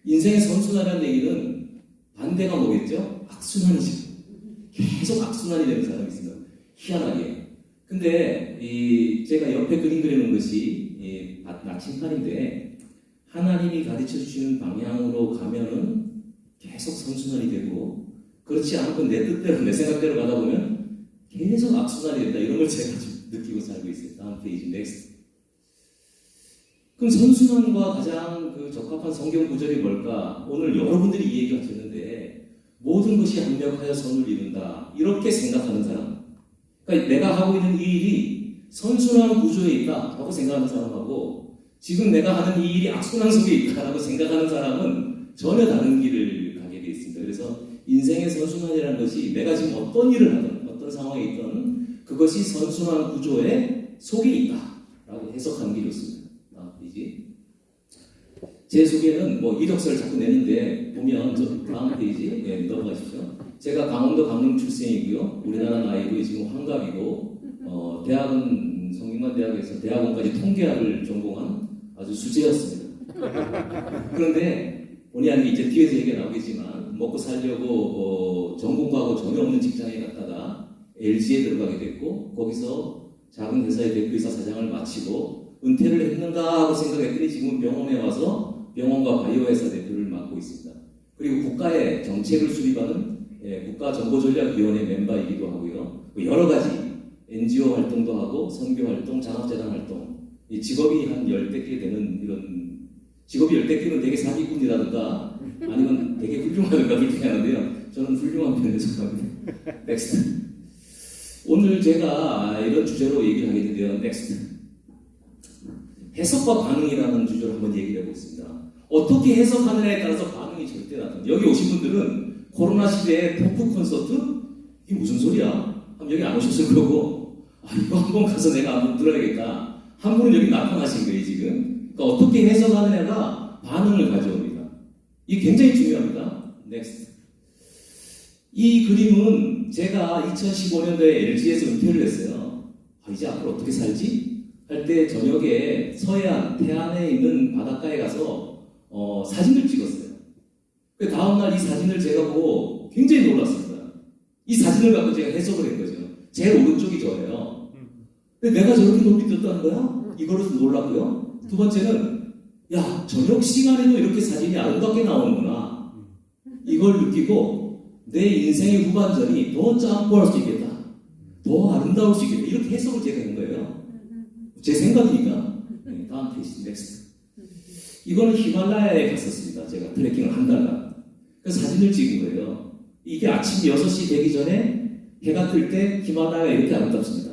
인생의 선순환이라는 얘기는 반대가 뭐겠죠? 악순환이죠. 계속 악순환이 되는 사람이 있습니다. 희한하게. 근데 제가 옆에 그림 그려놓은 것이 나침판인데 하나님이 가르쳐 주시는 방향으로 가면은 계속 선순환이 되고 그렇지 않고 내 뜻대로 내 생각대로 가다 보면 계속 악순환이 된다. 이런 걸 제가 좀 느끼고 살고 있어요. 다음 페이지 넥스트. 그럼 선순환과 가장 적합한 성경 구절이 뭘까? 오늘 여러분들이 이 얘기 하셨는데 모든 것이 합력하여 선을 이룬다. 이렇게 생각하는 사람. 그러니까 내가 하고 있는 이 일이 선순환 구조에 있다라고 생각하는 사람하고 지금 내가 하는 이 일이 악순환 속에 있다라고 생각하는 사람은 전혀 다른 길을 가게 되어 있습니다. 그래서 인생의 선순환이라는 것이 내가 지금 어떤 일을 하든 어떤 상황에 있든 그것이 선순환 구조의 속에 있다라고 해석하는 게 좋습니다. 다음 페이지. 제 속에는 이력서를 자꾸 내는데 보면 다음 페이지 넘어가시죠. 제가 강원도 강릉 출생이고요. 우리나라 나이고 지금 환갑이고 대학은 성균관대학에서 대학원까지 통계학을 전공한 아주 수재였습니다. 그런데 본의 아니게 이제 뒤에서 얘기가 나오겠지만 먹고 살려고 전공과하고 전혀 없는 직장에 갔다가 LG에 들어가게 됐고 거기서 작은 회사의 대표이사 사장을 마치고 은퇴를 했는가 하고 생각했더니 지금 병원에 와서 병원과 바이오회사 대표를 맡고 있습니다. 그리고 국가의 정책을 수립하는 국가정보전략위원회 멤버이기도 하고요. 여러 가지 NGO 활동도 하고 선교 활동, 장학재단 활동 이 직업이 한 10대 개 되는 이런 직업이 10대 개면 되게 사기꾼이라든가 아니면 되게 훌륭하든가 그렇게 하는데요. 저는 훌륭한 편에 속합니다. 넥스트. 오늘 제가 이런 주제로 얘기를 하게 되는데요. 넥스트. 해석과 반응이라는 주제로 한번 얘기를 해보겠습니다. 어떻게 해석하느냐에 따라서 반응이 절대 나타납니다. 여기 오신 분들은 코로나 시대에 토크 콘서트? 이게 무슨 소리야? 하면 여기 안 오셨을 거고 이거 한번 가서 내가 한번 들어야겠다. 한 분은 여기 나타나신 거예요 지금. 그러니까 어떻게 해석하느냐가 반응을 가져옵니다. 이게 굉장히 중요합니다. 넥스트. 이 그림은 제가 2015년도에 LG에서 은퇴를 했어요. 이제 앞으로 어떻게 살지? 할 때 저녁에 서해안, 태안에 있는 바닷가에 가서 사진을 찍었어요. 그 다음날 이 사진을 제가 보고 굉장히 놀랐습니다. 이 사진을 갖고 제가 해석을 한 거죠. 제일 오른쪽이 저예요. 근데 내가 저렇게 높이 떴다는 거야? 이거로도 놀랐고요. 두 번째는 저녁 시간에도 이렇게 사진이 아름답게 나오는구나. 이걸 느끼고 내 인생의 후반전이 더 짬뽕할 수 있겠다. 더 아름다울 수 있겠다. 이렇게 해석을 제가 한 거예요. 제 생각이니까. 다음 페이지 넥스트. 이거는 히말라야에 갔었습니다. 제가 트레킹을 한 달간. 그 사진을 찍은 거예요. 이게 아침 6시 되기 전에 해가 뜰 때 히말라야가 이렇게 아름답습니다.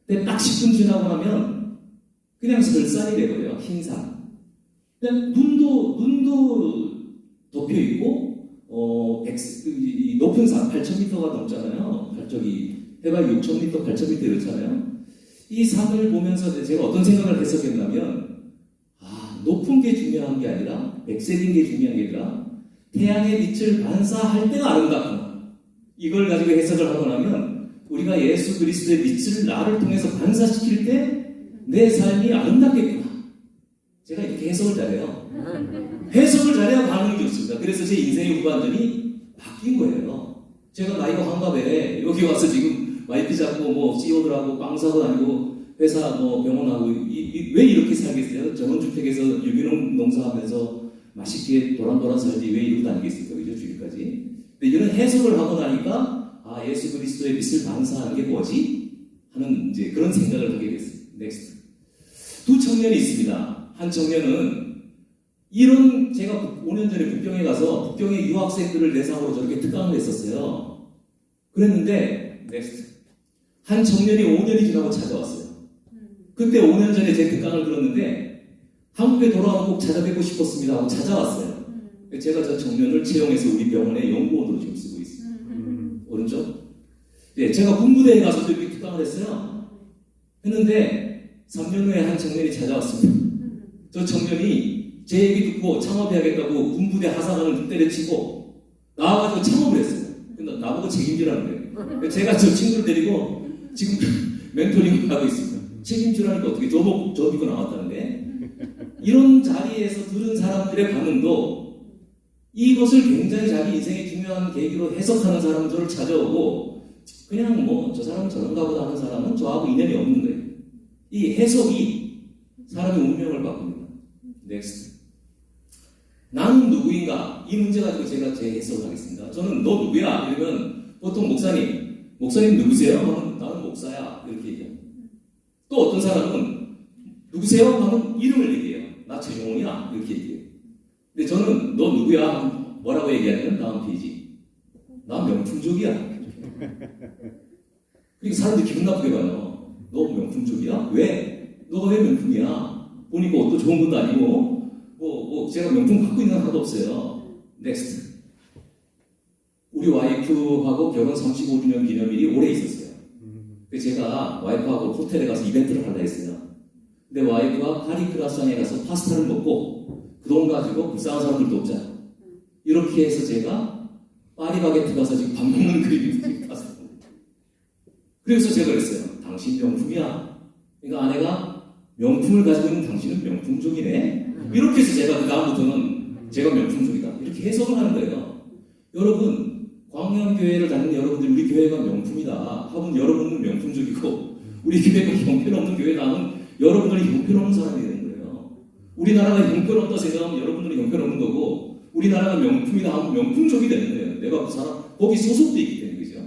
근데 딱 10분 지나고 나면 그냥 설산이 돼버려요. 흰산. 그냥 눈도 덮여있고 높은 산 8,000m가 넘잖아요. 해발 6,000m, 8,000m 이렇잖아요. 이 산을 보면서 제가 어떤 생각을 해석했냐면 높은 게 중요한 게 아니라 백색인 게 중요한 게 아니라 태양의 빛을 반사할 때가 아름답구나. 이걸 가지고 해석을 하고 나면 우리가 예수 그리스도의 빛을 나를 통해서 반사시킬 때 내 삶이 아름답겠구나. 제가 이렇게 해석을 잘해요. 해석을 잘해야 반응이 좋습니다. 그래서 제 인생의 후반전이 바뀐 거예요. 제가 나이가 환갑에 여기 와서 지금 마이크 잡고 CEO들하고 빵 사고 다니고 회사 병원하고 왜 이렇게 살겠어요? 전원주택에서 유기농 농사하면서 맛있게 도란도란 살지 왜 이러고 다니겠습니까? 그죠? 주일까지. 근데 이런 해석을 하고 나니까 예수 그리스도의 빛을 반사하는 게 뭐지? 하는 이제 그런 생각을 하게 됐습니다. 넥스트. 두 청년이 있습니다. 한 청년은 제가 5년 전에 북경에 가서 북경의 유학생들을 대상으로 저렇게 특강을 했었어요. 그랬는데 넥스트. 한 청년이 5년이 지나고 찾아왔어요. 그때 5년 전에 제 특강을 들었는데 한국에 돌아와서 꼭 찾아뵙고 싶었습니다 하고 찾아왔어요. 제가 저 청년을 채용해서 우리 병원의 연구원으로 지금 쓰고 있습니다. 오른쪽? 제가 군부대에 가서도 이렇게 특강을 했어요. 했는데 3년 후에 한 청년이 찾아왔습니다. 저 청년이 제 얘기 듣고 창업해야겠다고 군부대 하사관을 때려치고 나와가지고 창업을 했어요. 근데 나보고 책임지라는 거예요. 제가 저 친구를 데리고 지금 멘토링을 하고 있습니다. 책임지라니까 어떻게 저 믿고 나왔다는데 이런 자리에서 들은 사람들의 반응도 이것을 굉장히 자기 인생의 중요한 계기로 해석하는 사람은 저를 찾아오고 그냥 뭐 저 사람은 저런가 보다 하는 사람은 저하고 인연이 없는 거예요. 이 해석이 사람의 운명을 바꿉니다. 넥스트. 나는 누구인가? 이 문제 가지고 제가 제 해석을 하겠습니다. 저는 너 누구야? 이러면 보통 목사님 누구세요? 하면 나는 목사야. 이렇게 얘기해요. 또 어떤 사람은 누구세요? 하면 이름을 얘기해요. 나 최종훈이야. 이렇게 얘기해요. 근데 저는 너 누구야? 하면 뭐라고 얘기하냐면 다음 페이지. 나 명품족이야. 그러니까 사람들이 기분 나쁘게 봐요. 너 명품족이야? 왜? 너가 왜 명품이야? 보니까 옷도 좋은 것도 아니고 제가 명품 갖고 있는 건 하나도 없어요. 넥스트. 우리 와이프하고 결혼 35주년 기념일이 올해 있었어요. 그래서 제가 와이프하고 호텔에 가서 이벤트를 하려 했어요. 근데 와이프가 파리 크라상에 가서 파스타를 먹고 그 돈 가지고 불쌍한 사람들도 없잖아요. 이렇게 해서 제가 파리 바게트 가서 지금 밥 먹는 그림이 봤어요. 그래서 제가 그랬어요. 당신 명품이야. 그러니까 아내가 명품을 가지고 있는 당신은 명품족이네. 이렇게 해서 제가 그 다음부터는 제가 명품족이다. 이렇게 해석을 하는 거예요. 여러분, 광양교회를 다니는 여러분들 우리 교회가 명품이다 하면 여러분은 명품족이고 우리 교회가 형편없는 교회다 하면 여러분들이 형편없는 사람이 되는 거예요. 우리나라가 형편없다 생각하면 여러분들이 형편없는 거고 우리나라가 명품이다 하면 명품족이 되는 거예요. 내가 그 사람 거기 소속돼 있기 때문에 그죠?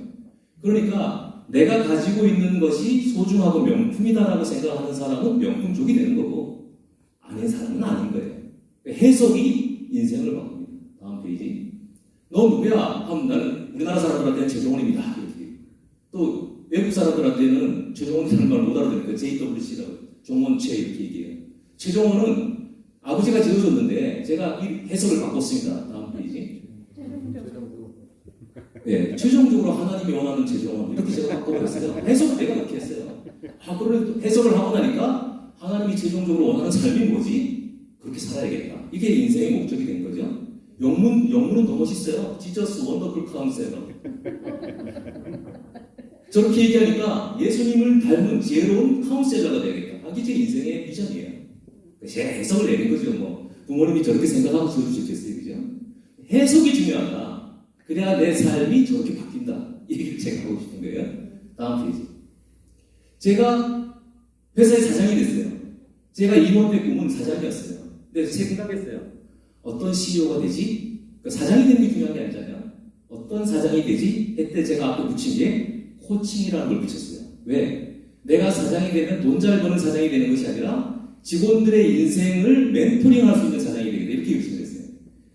그러니까 내가 가지고 있는 것이 소중하고 명품이다라고 생각하는 사람은 명품족이 되는 거고 아닌 사람은 아닌 거예요. 해석이 인생을 바꿉니다. 다음 페이지. 너 누구야? 하면 나는 우리나라 사람들한테는 최종원입니다. 이렇게. 또 외국 사람들한테는 최종원이라는 말 못 알아듣니까 JWC라고 종원최 이렇게 얘기해요. 최종원은 아버지가 지어줬는데 제가 이 해석을 바꿨습니다. 다음 페이지. 네, 최종적으로 하나님이 원하는 최종원 이렇게 제가 바꿔버렸어요. 해석을 내가 그렇게 했어요. 그걸 해석을 하고 나니까 하나님이 최종적으로 원하는 삶이 뭐지? 그렇게 살아야겠다. 이게 인생의 목적이 된 거죠. 영문은 더 멋있어요. Jesus Wonderful Counselor. 저렇게 얘기하니까 예수님을 닮은 지혜로운 카운셀러가 되겠다. 이게 제 인생의 비전이에요. 제가 해석을 내린 거죠. 뭐 부모님이 저렇게 생각하고 지어주셨겠어요, 그죠? 해석이 중요하다. 그래야 내 삶이 저렇게 바뀐다. 이 얘기를 제가 하고 싶은 거예요. 다음 페이지. 제가 회사의 사장이 됐어요. 제가 임원 때 꿈은 사장이었어요. 근데 제가 생각했어요. 어떤 CEO가 되지? 그러니까 사장이 되는 게 중요한 게 아니잖아요. 어떤 사장이 되지? 했때 제가 앞에 붙인 게 코칭이라는 걸 붙였어요. 왜? 내가 사장이 되면 돈 잘 버는 사장이 되는 것이 아니라 직원들의 인생을 멘토링할 수 있는 사장이 되겠다. 이렇게 결심을 했어요.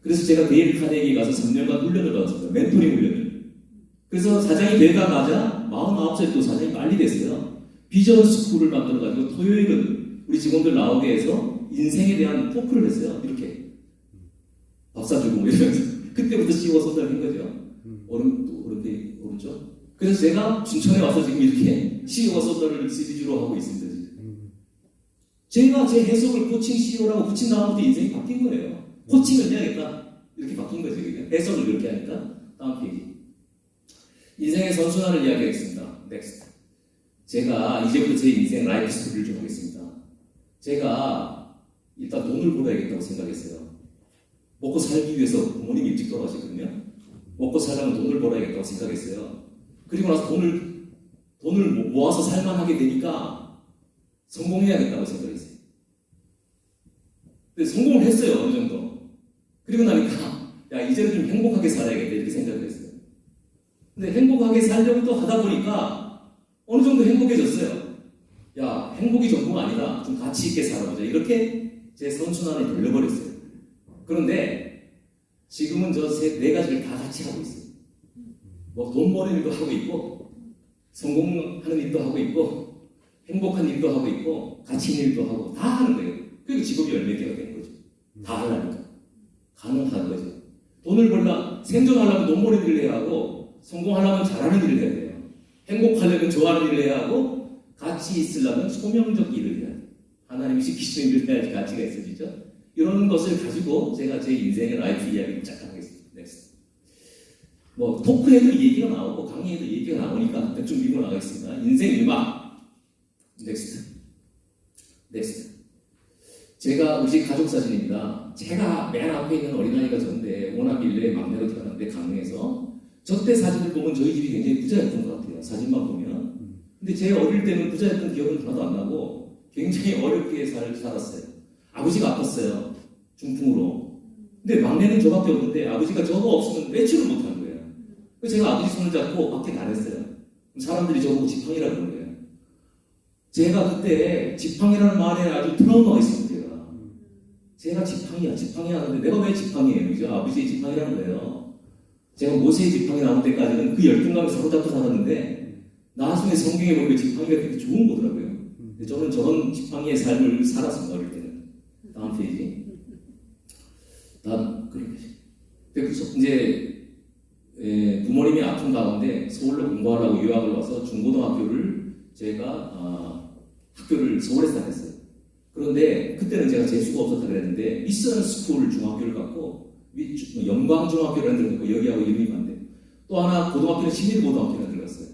그래서 제가 데일 카네기에 가서 3년간 훈련을 받았습니다. 멘토링 훈련을. 그래서 사장이 되자마자 49살 또 사장이 빨리 됐어요. 비전 스쿨을 만들어가지고 토요일은 우리 직원들 나오게 해서 인생에 대한 토크를 했어요. 이렇게. 밥 사주고 뭐 이러면서. 그때부터 CEO 선발을 한 거죠. 오른쪽. 그래서 제가 춘천에 와서 지금 이렇게 CEO 선발을 시리즈로 하고 있습니다. 지금. 제가 제 해석을 코칭 CEO라고 붙인 다음부터 인생이 바뀐 거예요. 코칭을 해야겠다. 이렇게 바뀐 거죠. 해석을 이렇게 하니까. 다음 페이지. 인생의 선순환을 이야기하겠습니다. 넥스트. 제가 이제부터 제 인생 라이프 스토리를 좀 하겠습니다. 제가 일단 돈을 벌어야겠다고 생각했어요. 먹고 살기 위해서 부모님이 일찍 돌아가시거든요. 먹고 살려면 돈을 벌어야겠다고 생각했어요. 그리고 나서 돈을 모아서 살만하게 되니까 성공해야겠다고 생각했어요. 근데 성공을 했어요. 어느 정도. 그리고 나니까 야 이제는 좀 행복하게 살아야겠다 이렇게 생각을 했어요. 근데 행복하게 살려고 또 하다 보니까 어느 정도 행복해졌어요. 야 행복이 전부가 아니다. 좀 가치 있게 살아보자. 이렇게 제 선순환을 돌려버렸어요. 그런데 지금은 저 네 가지를 다 같이 하고 있어요. 뭐 돈 버는 일도 하고 있고 성공하는 일도 하고 있고 행복한 일도 하고 있고 가치 있는 일도 하고 다 하는 거예요. 그게 직업이 10개가 된 거죠. 다 하려니까. 가능한 거죠. 돈을 벌려 생존하려면 돈 버는 일을 해야 하고 성공하려면 잘하는 일을 해야 돼요. 행복하려면 좋아하는 일을 해야 하고 가치 있으려면 소명적 일을 해야 돼요. 하나님이 시키시는 일을 해야지 가치가 있어지죠. 이런 것을 가지고 제가 제 인생의 라이프 이야기를 시작하겠습니다. 넥스트. 뭐 토크에도 얘기가 나오고 강의에도 얘기가 나오니까 대충 밀고 나가겠습니다. 인생 음악. 넥스트. 제가 우리 집 가족 사진입니다. 제가 맨 앞에 있는 어린아이가 저인데 워낙 일레 막내로 태어났는데 강릉에서 저때 사진을 보면 저희 집이 굉장히 부자였던 것 같아요. 사진만 보면. 근데 제 어릴 때는 부자였던 기억은 하나도 안 나고 굉장히 어렵게 살았어요. 아버지가 아팠어요. 중풍으로. 근데 막내는 저밖에 없는데 아버지가 저거 없으면 외출을 못하는 거예요. 그래서 제가 아버지 손을 잡고 밖에 나갔어요. 사람들이 저보고 지팡이라고 그러는 거예요. 제가 그때 지팡이라는 말에 아주 트라우마가 있었어요. 제가 지팡이야 하는데 내가 왜 지팡이에요? 이제 아버지의 지팡이라는 거예요. 제가 모세의 지팡이 나올 때까지는 그 열등감에 사로잡고 살았는데 나중에 성경에 보니까 지팡이가 되게 좋은 거더라고요. 근데 저는 저런 지팡이의 삶을 살았습니다. 어릴 때는. 다음 페이지. 다음 그림. 이제 부모님이 아픈 가운데 서울로 공부하라고 유학을 와서 중고등학교를 제가 학교를 서울에서 다녔어요. 그런데 그때는 제가 재수가 없었다 그랬는데 미션 스쿨 중학교를 갔고 영광중학교라는 데를 여기하고 이름이 반대요. 또 하나 고등학교는 신일고등학교라는 데를 갔어요.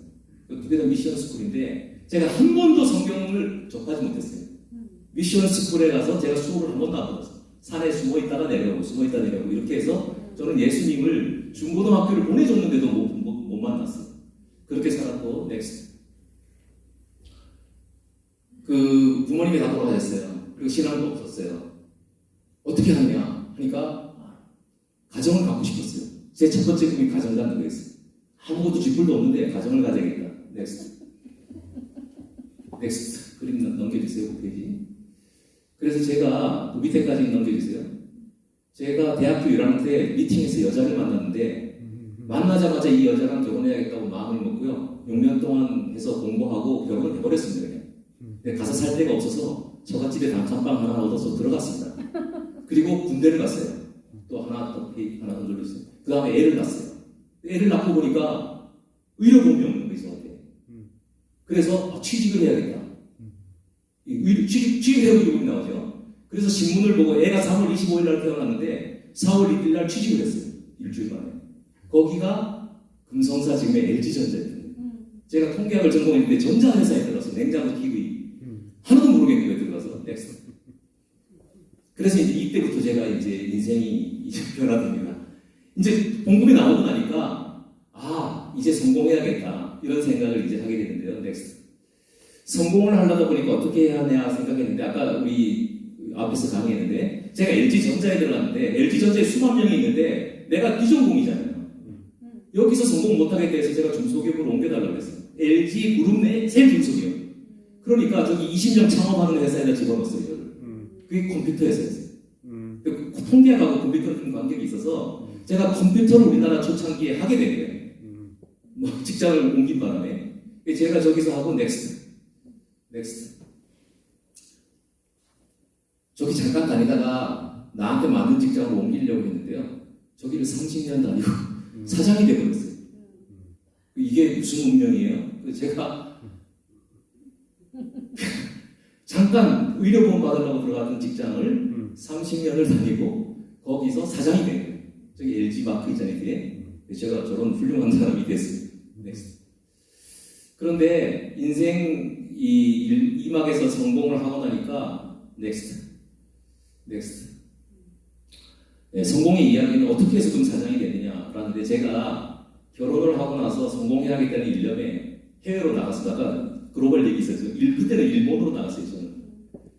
두 개 다 미션 스쿨인데 제가 한 번도 성경을 접하지 못했어요. 미션 스쿨에 가서 제가 수업을 한 번도 안 받았어요. 산에 숨어 있다가 내려오고 이렇게 해서 저는 예수님을 중고등학교를 보내줬는데도 못 만났어요. 그렇게 살았고 넥스트. 그 부모님이 다 돌아가셨어요. 그리고 신앙도 없었어요. 어떻게 하냐 하니까 가정을 갖고 싶었어요. 제 첫 번째 꿈이 가정 갖는 거였어요. 아무것도 쥐뿔도 없는데 가정을 가져야겠다. 넥스트 그림 넘겨주세요. 5페이지. 그래서 제가 밑에까지 넘겨주세요. 제가 대학교 1학년 때 미팅에서 여자를 만났는데 만나자마자 이 여자랑 결혼해야겠다고 마음을 먹고요. 6년 동안 해서 공부하고 결혼을 해버렸습니다. 그냥. 근데 가서 살 데가 없어서 처갓집에 단칸방 하나 얻어서 들어갔습니다. 그리고 군대를 갔어요. 또 하나 더 돌렸어요. 그 다음에 애를 낳았어요. 애를 낳고 보니까 의료보험이 없는 거예요. 저한테. 그래서 취직을 해야겠다. 취직해야 의료보험이 나오죠. 그래서 신문을 보고 애가 3월 25일 날 태어났는데 4월 1일 날 취직을 했어요. 일주일 만에. 거기가 금성사 지금의 LG전자예요. 제가 통계학을 전공했는데 전자회사에 들어가서 냉장고 기구이 하나도 모르겠는 거예요. 들어가서 넥스트. 그래서 이제 이때부터 제가 이제 인생이 이제 변화됩니다. 이제 봉급이 나오고 나니까 이제 성공해야겠다 이런 생각을 이제 하게 되는데요. 넥스트. 성공을 하려다 보니까 어떻게 해야 하냐 생각했는데 아까 우리 앞에서 강의했는데 제가 LG전자에 들어갔는데 LG전자에 수만 명이 있는데 내가 비전공이잖아요. 여기서 성공 못하게 돼서 제가 중소기업으로 옮겨달라고 했어요. LG 그룹 내 제일 중소기업. 그러니까 저기 20명 창업하는 회사에다 집어넣었어요. 저를. 그게 컴퓨터 회사였어요. 통계하고 컴퓨터는 관계가 있어서 제가 컴퓨터를 우리나라 초창기에 하게 된 거예요. 직장을 옮긴 바람에. 제가 저기서 하고 넥스트. 저기 잠깐 다니다가 나한테 맞는 직장으로 옮기려고 했는데요. 저기를 30년 다니고 사장이 되어버렸어요. 이게 무슨 운명이에요? 제가 잠깐 의료보험 받으려고 들어갔던 직장을 30년을 다니고 거기서 사장이 된 거예요. 저기 LG 마크 있잖아요. 뒤에. 제가 저런 훌륭한 사람이 됐어요. 그런데 인생 이 막에서 성공을 하고 나니까 넥스트. 성공의 이야기는 어떻게 해서 그럼 사장이 됐느냐라는데 제가 결혼을 하고 나서 성공해야겠다는 일념에 해외로 나갔다가 글로벌 얘기 있었어요. 그때는 일본으로 나갔어요.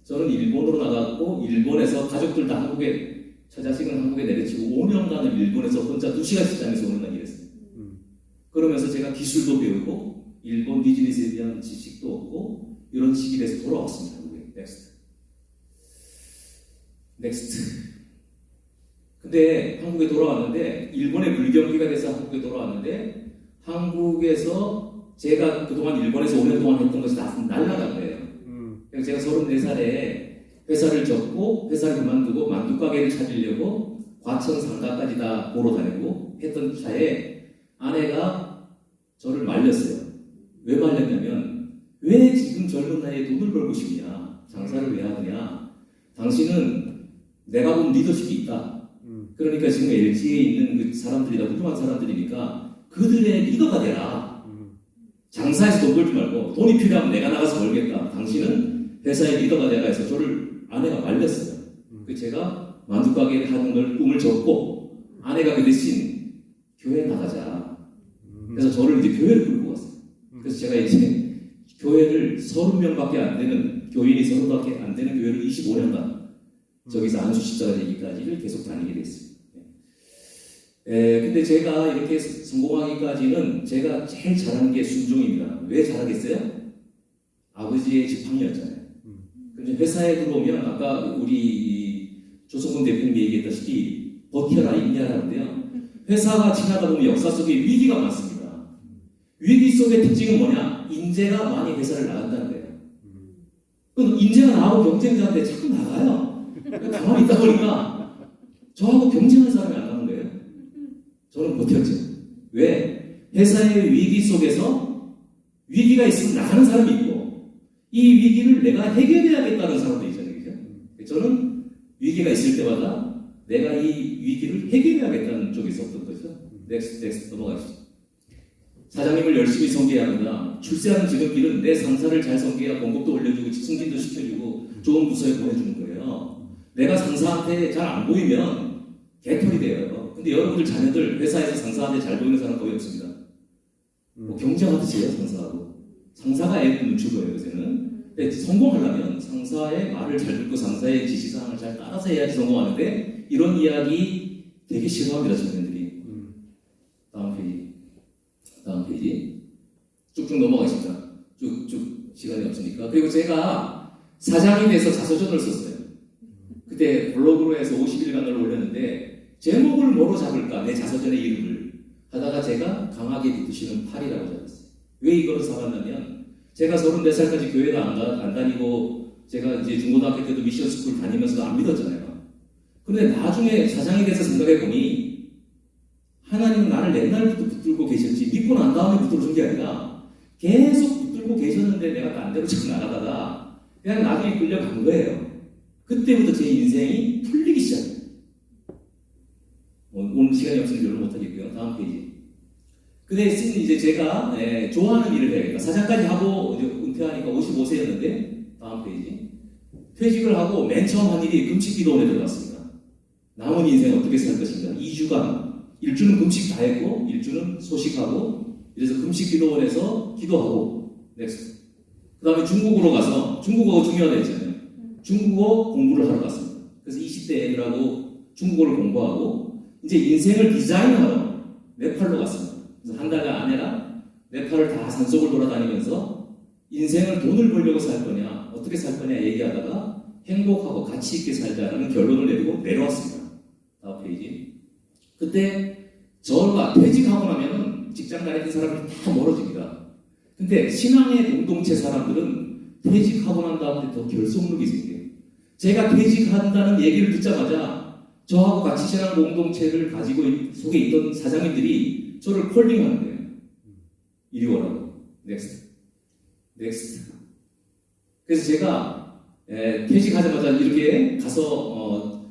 저는 일본으로 나갔고 일본에서 가족들 다 한국에 처자식은 한국에 내려치고 5년간을 일본에서 혼자 2시간 시장에서 오는 날 일했어요. 그러면서 제가 기술도 배우고 일본 비즈니스에 대한 지식도 얻고 이런 시기에 대해서 돌아왔습니다. 한국에. 넥스트. 근데 한국에 돌아왔는데 일본에 불경기가 돼서 한국에 돌아왔는데 한국에서 제가 그동안 일본에서 5년 동안 했던 것이 다 날아간 거예요. 그래서 제가 34살에 회사를 접고 회사를 그만두고 만두가게를 차리려고 과천 상가까지 다 보러 다니고 했던 차에 아내가 저를 말렸어요. 왜 말렸냐면 왜 지금 젊은 나이에 돈을 벌고 싶냐? 장사를 왜 하느냐? 당신은 내가 본 리더십이 있다. 그러니까 지금 LG에 있는 그 사람들이 다 훌륭한 사람들이니까 그들의 리더가 되라. 장사에서 돈 벌지 말고 돈이 필요하면 내가 나가서 벌겠다. 당신은 회사의 리더가 되라 해서 저를 아내가 말렸어요. 제가 만두가게를 하는 걸 꿈을 접고 아내가 그 대신 교회 나가자. 그래서 저를 이제 교회를 끌고 갔어요. 그래서 제가 이제 교회를 30명밖에 안 되는, 교인이 30밖에 안 되는 교회를 25년간 저기서 안수 십자가 되기까지를 계속 다니게 됐어요. 근데 제가 이렇게 성공하기까지는 제가 제일 잘한 게 순종입니다. 왜 잘하겠어요? 아버지의 지팡이였잖아요. 근데 회사에 들어오면 아까 우리 조성근 대표님이 얘기했다시피 버텨라 임야라는데요. 회사가 지나다 보면 역사 속에 위기가 많습니다. 위기 속의 특징은 뭐냐? 인재가 많이 회사를 나간다는 거예요. 그럼 인재가 나하고 경쟁자인데 자꾸 나가요. 가만히 있다 보니까 저하고 경쟁하는 사람이 안 나오는 거예요. 저는 버텼죠. 왜? 회사의 위기 속에서 위기가 있으면 나가는 사람이 있고 이 위기를 내가 해결해야겠다는 사람도 있잖아요. 그죠? 저는 위기가 있을 때마다 내가 이 위기를 해결해야겠다는 쪽에 있었던 거죠. 넥스트 넘어가시죠. 사장님을 열심히 섬겨야 합니다. 출세하는 지름길은 내 상사를 잘 섬겨야 봉급도 올려주고 승진도 시켜주고 좋은 부서에 보내주는 거예요. 내가 상사한테 잘 안 보이면 개털이 돼요. 근데 여러분들 자녀들 회사에서 상사한테 잘 보이는 사람 거의 없습니다. 뭐 경쟁하듯이 해요, 상사하고. 상사가 애들 눈치 보여요, 요새는. 근데 성공하려면 상사의 말을 잘 듣고 상사의 지시사항을 잘 따라서 해야지 성공하는데 이런 이야기 되게 싫어합니다, 자녀들이. 다음 페이지. 쭉쭉 넘어가겠습니다. 쭉쭉 시간이 없으니까. 그리고 제가 사장이 돼서 자서전을 썼어요. 그때 블로그로 해서 50일간을 올렸는데 제목을 뭐로 잡을까? 내 자서전의 이름을 하다가 제가 강하게 붙으시는 8이라고 잡았어요. 왜 이거를 잡았냐면 제가 34살까지 교회도 안 다니고 제가 이제 중고등학교 때도 미션 스쿨 다니면서도 안 믿었잖아요. 근데 나중에 사장이 돼서 생각해보니 하나님은 나를 옛날부터 붙들고 계셨지 믿고 난 다음에 붙들어준 게 아니라 계속 붙들고 계셨는데 내가 딴 데로 자꾸 나가다가 그냥 나중에 끌려간 거예요. 그때부터 제 인생이 풀리기 시작해요. 오늘 시간이 없으니 별로 못하겠고요. 다음 페이지. 근데 이제 제가 좋아하는 일을 해야겠다. 사장까지 하고 이제 은퇴하니까 55세였는데 다음 페이지. 퇴직을 하고 맨 처음 한 일이 금식기도원에 들어갔습니다. 남은 인생 어떻게 살 것인가. 2주간 1주는 금식 다 했고 1주는 소식하고 그래서 금식기도원에서 기도하고 넥스트. 그 다음에 중국으로 가서 중국어가 중요하다 했잖아요. 중국어 공부를 하러 갔습니다. 그래서 20대 애들하고 중국어를 공부하고 이제 인생을 디자인하러 네팔로 갔습니다. 그래서 한 달간 아내랑 네팔을 다 산속을 돌아다니면서 인생을 돈을 벌려고 살 거냐 어떻게 살 거냐 얘기하다가 행복하고 가치 있게 살자라는 결론을 내리고 내려왔습니다. 다음 페이지. 그때 저가 퇴직하고 나면은 직장 다니던 사람들이 다 멀어집니다. 근데 신앙의 공동체 사람들은 퇴직하고 난 다음에 더 결속력이 생겨요. 제가 퇴직한다는 얘기를 듣자마자 저하고 같이 신앙 공동체를 가지고 속에 있던 사장님들이 저를 콜링하는 거예요. 이리 오라고. 넥스트. 그래서 제가 퇴직하자마자 이렇게 가서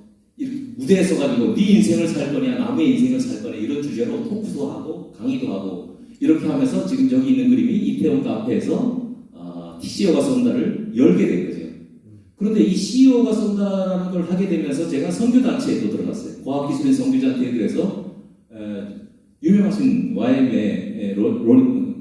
무대에 서가지고 네 인생을 살 거냐 남의 인생을 살 거냐 이런 주제로 토크도 하고 강의도 하고 이렇게 하면서 지금 여기 있는 그림이 이태원 카페에서 CEO가 쏜다를 열게 된 거죠. 그런데 이 CEO가 쏜다라는 걸 하게 되면서 제가 선교단체에 또 들어갔어요. 과학기술인 선교단체에 들어서 유명하신 YM의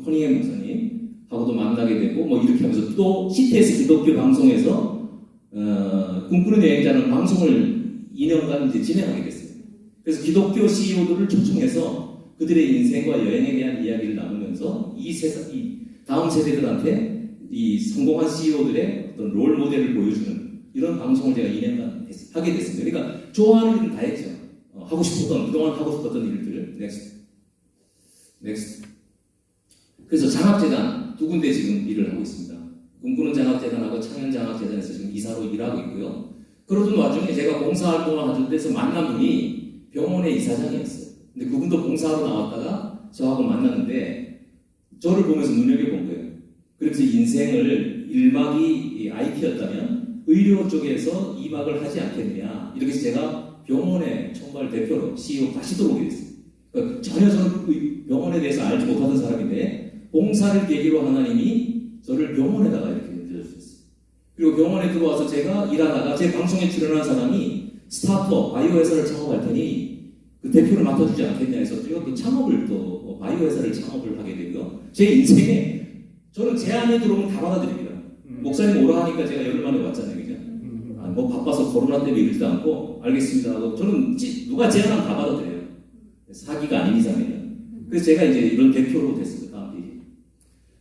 커닝햄 목사님하고도 만나게 되고 뭐 이렇게 하면서 또 CTS 기독교 방송에서 꿈꾸는 여행자는 방송을 2년간 이제 진행하게 됐어요. 그래서 기독교 CEO들을 초청해서 그들의 인생과 여행에 대한 이야기를 나누면서 이 다음 세대들한테 이 성공한 CEO들의 어떤 롤 모델을 보여주는 이런 방송을 제가 2년간 하게 됐습니다. 그러니까 좋아하는 일은 다 했죠. 하고 싶었던, 그동안 하고 싶었던 일들을. 넥스트. 그래서 장학재단 두 군데 지금 일을 하고 있습니다. 꿈꾸는 장학재단하고 창현장학재단에서 지금 이사로 일하고 있고요. 그러던 와중에 제가 봉사활동을 하던 데서 만난 분이 병원의 이사장이었어요. 근데 그분도 봉사하러 나왔다가 저하고 만났는데 저를 보면서 눈여겨본 거예요. 그래서 인생을 1막이 IT였다면 의료 쪽에서 2막을 하지 않겠느냐. 이렇게 해서 제가 병원의 총괄 대표로 CEO 다시 들어오게 됐어요. 그러니까 전혀 저는 병원에 대해서 알지 못하던 사람인데 봉사를 계기로 하나님이 저를 병원에다가 이렇게 얹어주셨어요. 그리고 병원에 들어와서 제가 일하다가 제 방송에 출연한 사람이 스타트업, 바이오 회사를 창업할 테니 그 대표를 맡아주지 않겠냐 해서 제가 그 창업을 또 바이오 회사를 창업을 하게 되고요. 제 인생에 저는 제안이 들어오면 다 받아들입니다. 목사님 오라 하니까 제가 열흘 만에 왔잖아요. 그죠? 뭐 바빠서 코로나 때문에 이러지도 않고 알겠습니다 하고 저는 누가 제안하면 다 받아들여요. 사기가 아닌 이상에는. 그래서 제가 이제 이런 대표로 됐습니다. 다음 페이지.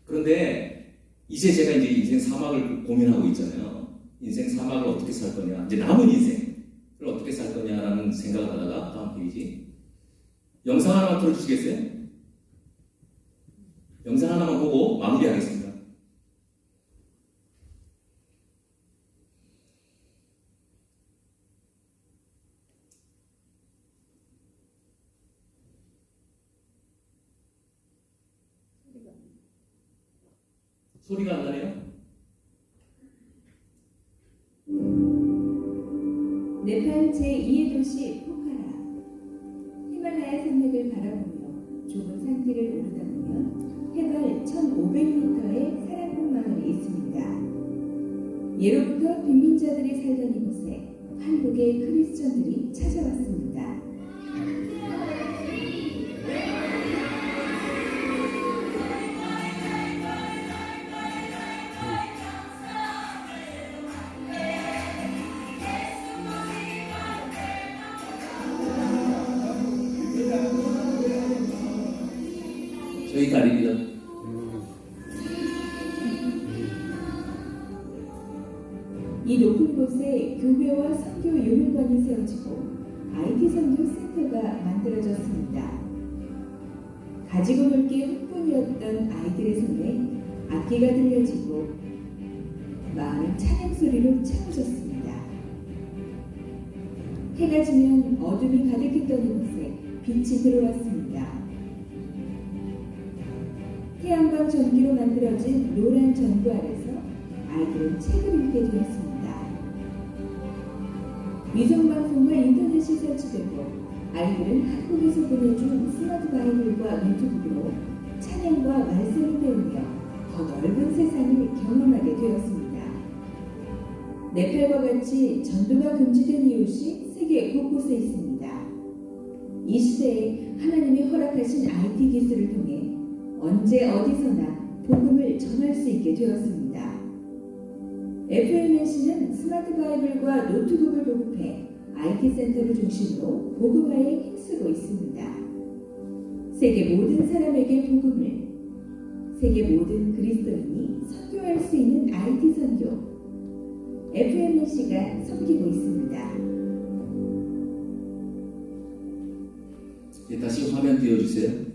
그런데 이제 제가 이제 인생 사막을 고민하고 있잖아요. 인생 사막을 어떻게 살 거냐. 이제 남은 인생을 어떻게 살 거냐라는 생각을 하다가 다음 페이지. 영상 하나만 틀어주시겠어요? 영상 하나만 보고 마무리하겠습니다. 소리가 안 나네요? 네팔 제2의 도시 포카라. 히말라야 산맥을 바라보며 좁은 산길을 오르다 보면 해발 1500m의 사랑꾼 마을이 있습니다. 예로부터 빈민자들이 살던 이곳에 한국의 크리스천들이 찾아왔습니다. 저희 딸입니다. 이 높은 곳에 교회와 선교 요물관이 세워지고 IT 선교 센터가 만들어졌습니다. 가지고 놀 게 흑뿐이었던 아이들의 손에 악기가 들려지고 마을은 찬양 소리로 채워졌습니다. 해가 지면 어둠이 가득했던 이곳에 빛이 들어왔습니다. 태양광 전기로 만들어진 노란 전구 아래서 아이들은 책을 읽게 되었습니다. 위성방송과 인터넷이 설치되고 아이들은 한국에서 보내준 스마트 바이블과 노트북으로 찬양과 말씀을 배우며 더 넓은 세상을 경험하게 되었습니다. 네팔과 같이 전도가 금지된 이웃이 세계 곳곳에 있습니다. 이 시대에 하나님이 허락하신 IT 기술을 통해 언제 어디서나 복음을 전할 수 있게 되었습니다. FMNC는 스마트 바이블과 노트북을 보급해 IT 센터를 중심으로 복음화에 힘쓰고 있습니다. 세계 모든 사람에게 복음을, 세계 모든 그리스도인이 선교할 수 있는 IT 선교, FMNC가 섬기고 있습니다. 예, 다시 화면 띄워주세요.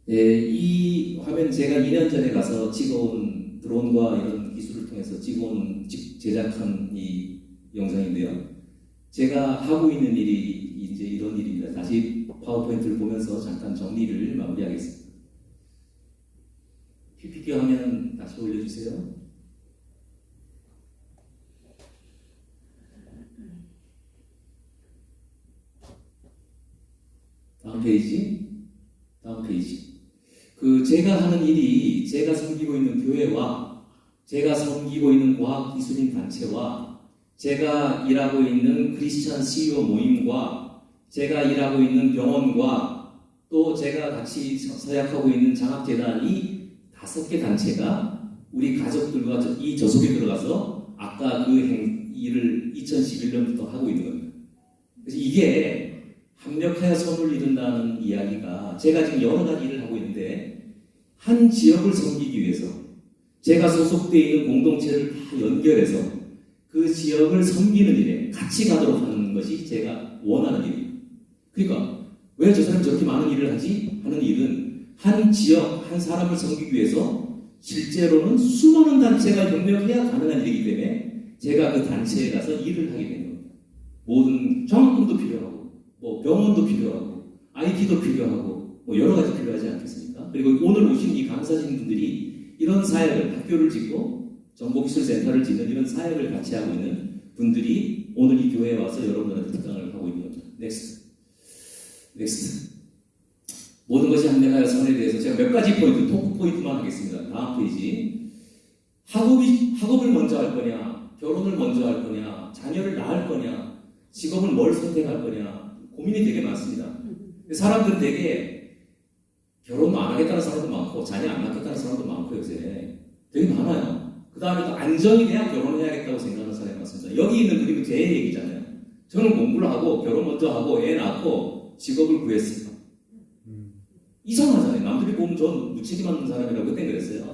예, 이 화면 제가 2년 전에 가서 찍어온 드론과 이런 기술을 통해서 제작한 이 영상인데요. 제가 하고 있는 일이 이제 이런 일입니다. 다시 파워포인트를 보면서 잠깐 정리를 마무리하겠습니다. PPT 화면 다시 올려주세요. 다음 페이지. 제가 하는 일이 제가 섬기고 있는 교회와 제가 섬기고 있는 과학기술인 단체와 제가 일하고 있는 크리스찬 CEO 모임과 제가 일하고 있는 병원과 또 제가 같이 서약하고 있는 장학재단이 5개 단체가 우리 가족들과 이 저속에 들어가서 아까 그 일을 2011년부터 하고 있는 겁니다. 그래서 이게 합력하여 선을 이룬다는 이야기가 제가 지금 여러 가지 일을 하고 있는데 한 지역을 섬기기 위해서 제가 소속되어 있는 공동체를 다 연결해서 그 지역을 섬기는 일에 같이 가도록 하는 것이 제가 원하는 일입니다. 그러니까 왜 저 사람이 저렇게 많은 일을 하지? 하는 일은 한 지역, 한 사람을 섬기기 위해서 실제로는 수많은 단체가 협력해야 가능한 일이기 때문에 제가 그 단체에 가서 일을 하게 되는 겁니다. 모든 장학금도 필요하고 뭐 병원도 필요하고 IT도 필요하고 뭐 여러 가지 필요하지 않겠습니까? 그리고 오늘 오신 이 강사진 분들이 이런 사역을 학교를 짓고 정보기술센터를 짓는 이런 사역을 같이 하고 있는 분들이 오늘 이 교회에 와서 여러분들한테 특강을 하고 있는 겁니다. 넥스트. 모든 것이 합력하여 선에 대해서 제가 몇 가지 포인트, 토크 포인트만 하겠습니다. 다음 페이지. 학업을 먼저 할 거냐, 결혼을 먼저 할 거냐, 자녀를 낳을 거냐, 직업을 뭘 선택할 거냐 고민이 되게 많습니다. 사람들은 되게 결혼도 안 하겠다는 사람도 많고 자녀 안 낳겠다는 사람도 많고 요새 되게 많아요. 그 다음에 또 안정이 돼야 결혼을 해야겠다고 생각하는 사람이 많습니다. 여기 있는 그림은 제 얘기잖아요. 저는 공부를 하고 결혼 먼저 하고 애 낳고 직업을 구했어요. 이상하잖아요. 남들이 보면 전 무책임한 사람이라고 그때 그랬어요.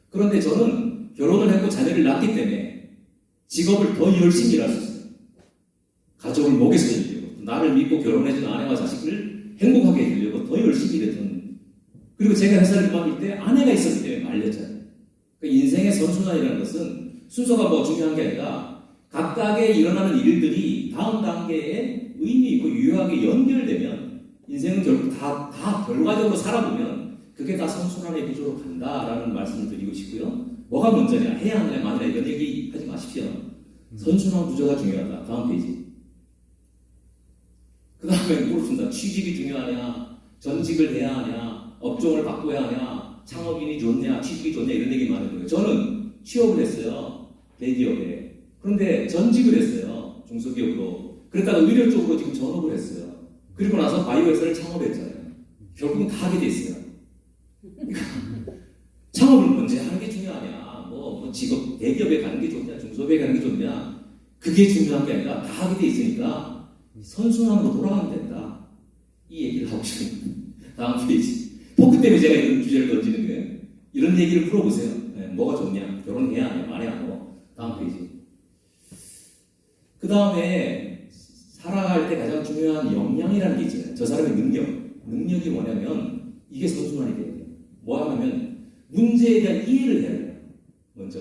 그런데 저는 결혼을 했고 자녀를 낳기 때문에 직업을 더 열심히 일할 수 있어요. 가족을 먹여 살리려고 나를 믿고 결혼해준 아내와 자식을 행복하게 해주려고 더 열심히 일했던 그리고 제가 회사를 그만둘 때 아내가 있었기 때문에 말렸잖아요. 그러니까 인생의 선순환이라는 것은 순서가 뭐 중요한 게 아니라 각각의 일어나는 일들이 다음 단계에 의미 있고 유효하게 연결되면 인생은 결국 다 결과적으로 살아보면 그게 다 선순환의 구조로 간다라는 말씀을 드리고 싶고요. 뭐가 먼저냐, 해야 하느냐, 마느냐 이런 얘기 하지 마십시오. 선순환 구조가 중요하다. 다음 페이지. 그 다음에 물어본다. 취직이 중요하냐, 전직을 해야 하냐, 업종을 바꿔야 하냐, 창업인이 좋냐, 취직이 좋냐 이런 얘기 많이 들어요. 저는 취업을 했어요. 대기업에. 그런데 전직을 했어요. 중소기업으로. 그랬다가 의료 쪽으로 지금 전업을 했어요. 그리고 나서 바이오 회사를 창업했잖아요. 결국은 다 하게 돼 있어요. 창업을 먼저 하는 게 중요하냐, 뭐 직업 대기업에 가는 게 좋냐, 중소기업에 가는 게 좋냐, 그게 중요한 게 아니라 다 하게 돼 있으니까 선순환으로 돌아가면 된다. 이 얘기를 하고 싶습니다. 다음 페이지. 포크 때문에 제가 이런 주제를 던지는 거예요. 이런 얘기를 물어보세요. 네, 뭐가 좋냐, 결혼해야 하냐, 말해야 하고. 다음 페이지. 그 다음에 살아갈 때 가장 중요한 역량이라는 게 있잖아요. 저 사람의 능력이 뭐냐면 이게 선순환이 돼요. 뭐 하냐면 문제에 대한 이해를 해야 돼요. 먼저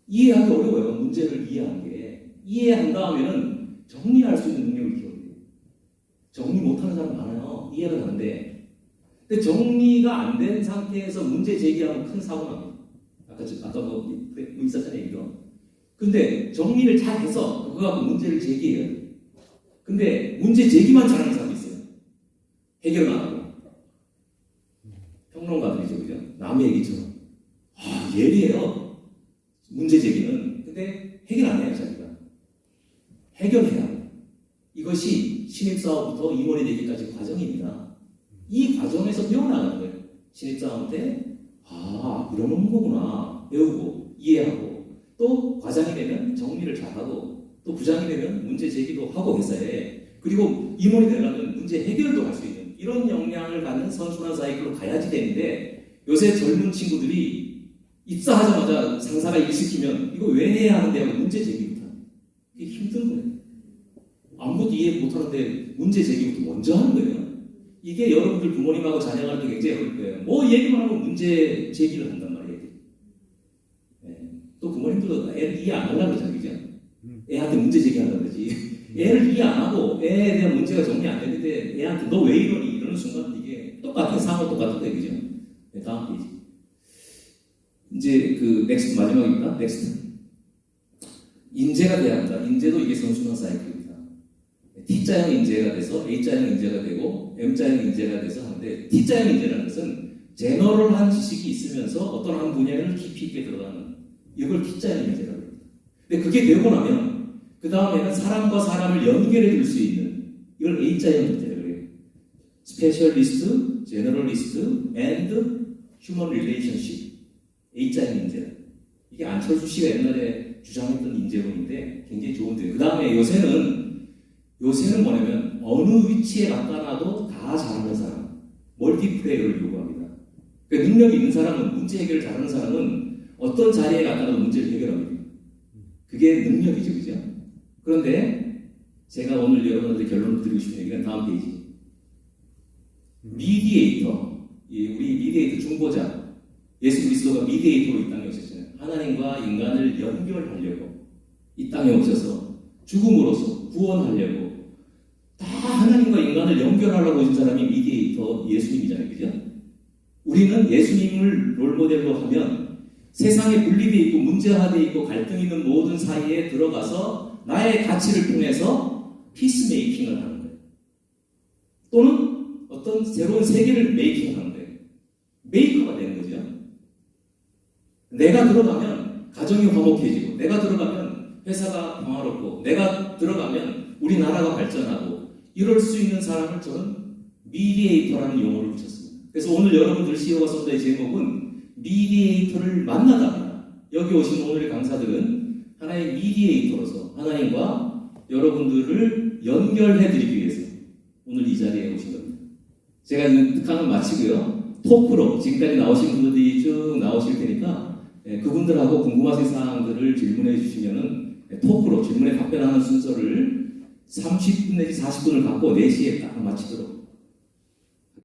이해하기 어려워요. 문제를 이해하는 게. 이해한 다음에는 정리할 수 있는 능력을 키워야 돼요. 정리 못하는 사람 많아요. 이해는 하는데 근데 정리가 안 된 상태에서 문제 제기하면 큰 사고 납니다. 아까 뭐 있었잖아요. 얘기도. 근데 정리를 잘 해서 그거 갖고 문제를 제기해야 돼요. 근데 문제 제기만 잘하는 사람이 있어요. 해결은 안 하고. 평론가들이죠, 그죠? 남의 얘기처럼. 예리해요. 문제 제기는. 근데 해결 안 해요, 자기가. 해결해야 해요. 이것이 신입사원부터 임원이 되기까지 과정입니다. 이 과정에서 배워나가는 거예요. 신입사원 때, 이러는 거구나. 배우고, 이해하고. 또 과장이 되면 정리를 잘하고, 또 부장이 되면 문제 제기도 하고 회사에. 그리고 임원이 되려면 문제 해결도 할 수 있는 이런 역량을 갖는 선순환 사이클로 가야지 되는데 요새 젊은 친구들이 입사하자마자 상사가 일 시키면 이거 왜 해야 하는데 하고 문제 제기부터 이게 힘든 거예요. 아무것도 이해 못하는데 문제 제기부터 먼저 하는 거예요. 이게 여러분들 부모님하고 자녀할 때 굉장히 어려울 거예요. 뭐 얘기만 하면 문제 제기를 한단 말이에요. 네. 또 부모님도 애를 이해 안 하려고 그러잖아요. 그죠? 애한테 문제 제기하려고 그러지. 애를 이해 안 하고 애에 대한 문제가 정리 안 되는데 애한테 너 왜 이러니? 이러는 순간 이게 똑같은 상황 똑같은데 그죠? 네, 다음 페이지. 이제 그 넥스트 마지막입니다. 넥스트. 인재가 돼야 한다. 인재도 이게 선순환 사이클입니다. T자형 인재가 돼서 A자형 인재가 되고 M자형 인재가 돼서 하는데 T자형 인재라는 것은 제너럴한 지식이 있으면서 어떤 한 분야를 깊이 있게 들어가는 이걸 T자형 인재라고 합니다. 근데 그게 되고 나면 그 다음에는 사람과 사람을 연결해 줄 수 있는 이걸 A자형 인재라고 해요. 스페셜리스트, 제너럴리스트, and 휴먼 릴레이션십. A자형 인재. 이게 안철수 씨가 옛날에 주장했던 인재론인데 굉장히 좋은데요. 그 다음에 요새는 뭐냐면 어느 위치에 갖다 놔도 다 잘하는 사람. 멀티플레이어를 요구합니다. 그러니까 능력이 있는 사람은 문제 해결을 잘하는 사람은 어떤 자리에 갖다 놔도 문제를 해결합니다. 그게 능력이죠. 그죠? 그런데 제가 오늘 여러분들께 결론을 드리고 싶은 얘기는 다음 페이지. 미디에이터. 우리 미디에이터 중보자. 예수 그리스도가 미디에이터로 이 땅에 오셨잖아요. 하나님과 인간을 연결하려고 이 땅에 오셔서 죽음으로써 구원하려고 다 하나님과 인간을 연결하려고 오신 사람이 미디에이터 예수님이잖아요. 그죠? 우리는 예수님을 롤모델로 하면 세상에 분리되어 있고 문제화되어 있고 갈등 있는 모든 사이에 들어가서 나의 가치를 통해서 피스메이킹을 하는 거예요. 또는 어떤 새로운 세계를 메이킹하는 거예요. 메이커가 되는 거죠. 내가 들어가면 가정이 화목해지고 내가 들어가면 회사가 평화롭고 내가 들어가면 우리나라가 발전하고 이럴 수 있는 사람을 저는 미디에이터라는 용어를 붙였습니다. 그래서 오늘 여러분들 CEO가 쏜다의 제목은 미디에이터를 만나다. 여기 오신 오늘의 강사들은 하나의 미디에이터로서 하나님과 여러분들을 연결해드리기 위해서 오늘 이 자리에 오신 겁니다. 제가 이 특강을 마치고요. 토크로 지금까지 나오신 분들이 쭉 나오실 테니까 그분들하고 궁금하신 사항들을 질문해 주시면은 토크로 질문에 답변하는 순서를 30분 내지 40분을 갖고 4시에 딱 마치도록